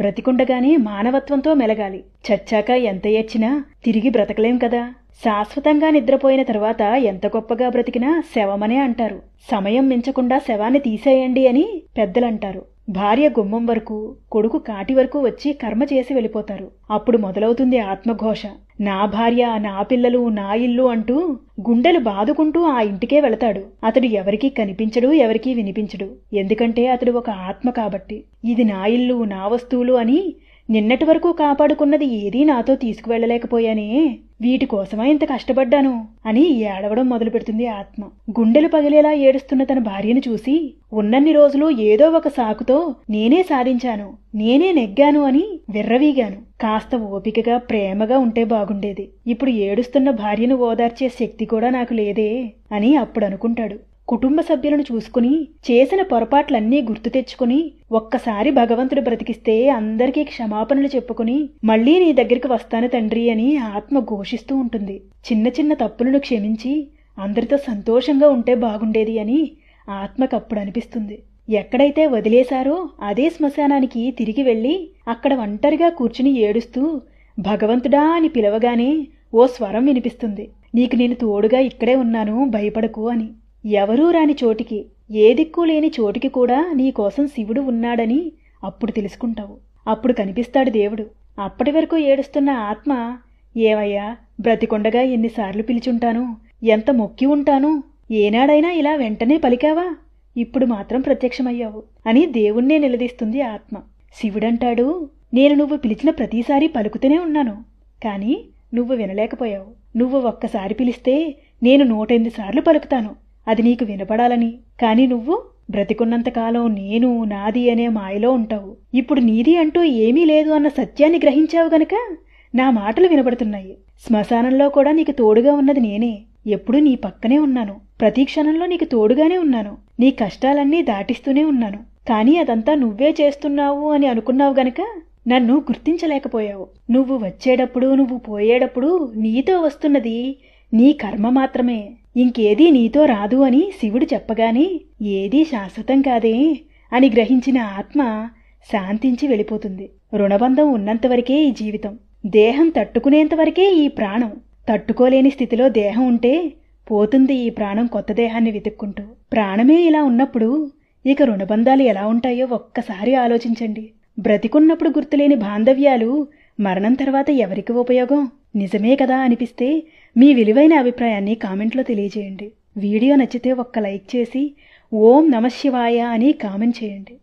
బ్రతికుండగానే మానవత్వంతో మెలగాలి. చచ్చాక ఎంత ఏడ్చినా తిరిగి బ్రతకలేం కదా. శాశ్వతంగా నిద్రపోయిన తర్వాత ఎంత గొప్పగా బ్రతికినా శవమనే అంటారు. సమయం మించకుండా శవాన్ని తీసేయండి అని పెద్దలంటారు. భార్య గుమ్మం వరకు, కొడుకు కాటి వరకు వచ్చి కర్మ చేసి వెళ్ళిపోతారు. అప్పుడు మొదలవుతుంది ఆత్మఘోష. నా భార్య, నా పిల్లలు, నా ఇల్లు అంటూ గుండెలు బాదుకుంటూ ఆ ఇంటికే వెళతాడు. అతడు ఎవరికీ కనిపించడు, ఎవరికీ వినిపించడు. ఎందుకంటే అతడు ఒక ఆత్మ కాబట్టి. ఇది నా ఇల్లు, నా వస్తువులు అని నిన్నటి వరకు కాపాడుకున్నది ఏదీ నాతో తీసుకువెళ్లలేకపోయానే, వీటి కోసమా ఇంత కష్టపడ్డాను అని ఏడవడం మొదలు పెడుతుంది ఆత్మ. గుండెలు పగిలేలా ఏడుస్తున్న తన భార్యను చూసి ఉన్నన్ని రోజులు ఏదో ఒక సాకుతో నేనే సాధించాను, నేనే నెగ్గాను అని విర్రవీగాను. కాస్త ఓపికగా ప్రేమగా ఉంటే బాగుండేది. ఇప్పుడు ఏడుస్తున్న భార్యను ఓదార్చే శక్తి కూడా నాకు లేదే అని అప్పుడు అనుకుంటాడు. కుటుంబ సభ్యులను చూసుకుని చేసిన పొరపాట్లన్నీ గుర్తు తెచ్చుకుని ఒక్కసారి భగవంతుడు బ్రతికిస్తే అందరికీ క్షమాపణలు చెప్పుకుని మళ్లీ నీ దగ్గరికి వస్తాను తండ్రి అని ఆత్మ ఘోషిస్తూ ఉంటుంది. చిన్న చిన్న తప్పులను క్షమించి అందరితో సంతోషంగా ఉంటే బాగుండేది అని ఆత్మకప్పుడు అనిపిస్తుంది. ఎక్కడైతే వదిలేశారో అదే శ్మశానానికి తిరిగి వెళ్లి అక్కడ ఒంటరిగా కూర్చుని ఏడుస్తూ భగవంతుడా అని పిలవగానే ఓ స్వరం వినిపిస్తుంది. నీకు నేను తోడుగా ఇక్కడే ఉన్నాను, భయపడకు అని. ఎవరూ రాని చోటికి, ఏ దిక్కు లేని చోటికి కూడా నీకోసం శివుడు ఉన్నాడని అప్పుడు తెలుసుకుంటావు. అప్పుడు కనిపిస్తాడు దేవుడు. అప్పటి వరకు ఏడుస్తున్న ఆత్మ, ఏవయ్యా బ్రతికొండగా ఎన్నిసార్లు పిలిచుంటాను, ఎంత మొక్కి ఉంటాను, ఏనాడైనా ఇలా వెంటనే పలికావా, ఇప్పుడు మాత్రం ప్రత్యక్షమయ్యావు అని దేవుణ్ణే నిలదీస్తుంది ఆత్మ. శివుడంటాడు, నేను నువ్వు పిలిచిన ప్రతిసారి పలుకుతూనే ఉన్నాను, కానీ నువ్వు వినలేకపోయావు. నువ్వు ఒక్కసారి పిలిస్తే నేను 108 సార్లు పలుకుతాను, అది నీకు వినపడాలని. కాని నువ్వు బ్రతికున్నంతకాలం నేను, నాది అనే మాయలో ఉంటావు. ఇప్పుడు నీది అంటూ ఏమీ లేదు అన్న సత్యాన్ని గ్రహించావు గనక నా మాటలు వినపడుతున్నాయి. శ్మశానంలో కూడా నీకు తోడుగా ఉన్నది నేనే. ఎప్పుడూ నీ పక్కనే ఉన్నాను. ప్రతి క్షణంలో నీకు తోడుగానే ఉన్నాను. నీ కష్టాలన్నీ దాటిస్తూనే ఉన్నాను. కానీ అదంతా నువ్వే చేస్తున్నావు అని అనుకున్నావు గనక నన్ను గుర్తించలేకపోయావు. నువ్వు వచ్చేటప్పుడు, నువ్వు పోయేటప్పుడు నీతో వస్తున్నది నీ కర్మ మాత్రమే, ఇంకేదీ నీతో రాదు అని శివుడు చెప్పగానే ఏదీ శాశ్వతం కాదే అని గ్రహించిన ఆత్మ శాంతించి వెళ్ళిపోతుంది. రుణబంధం ఉన్నంతవరకే ఈ జీవితం. దేహం తట్టుకునేంతవరకే ఈ ప్రాణం. తట్టుకోలేని స్థితిలో దేహం ఉంటే పోతుంది ఈ ప్రాణం కొత్త దేహాన్ని వెతుక్కుంటూ. ప్రాణమే ఇలా ఉన్నప్పుడు ఇక రుణబంధాలు ఎలా ఉంటాయో ఒక్కసారి ఆలోచించండి. బ్రతికున్నప్పుడు గుర్తులేని బాంధవ్యాలు మరణం తర్వాత ఎవరికి ఉపయోగం? నిజమే కదా అనిపిస్తే మీ విలువైన అభిప్రాయాన్ని కామెంట్లో తెలియజేయండి. వీడియో నచ్చితే ఒక్క లైక్ చేసి ఓం నమః శివాయ అని కామెంట్ చేయండి.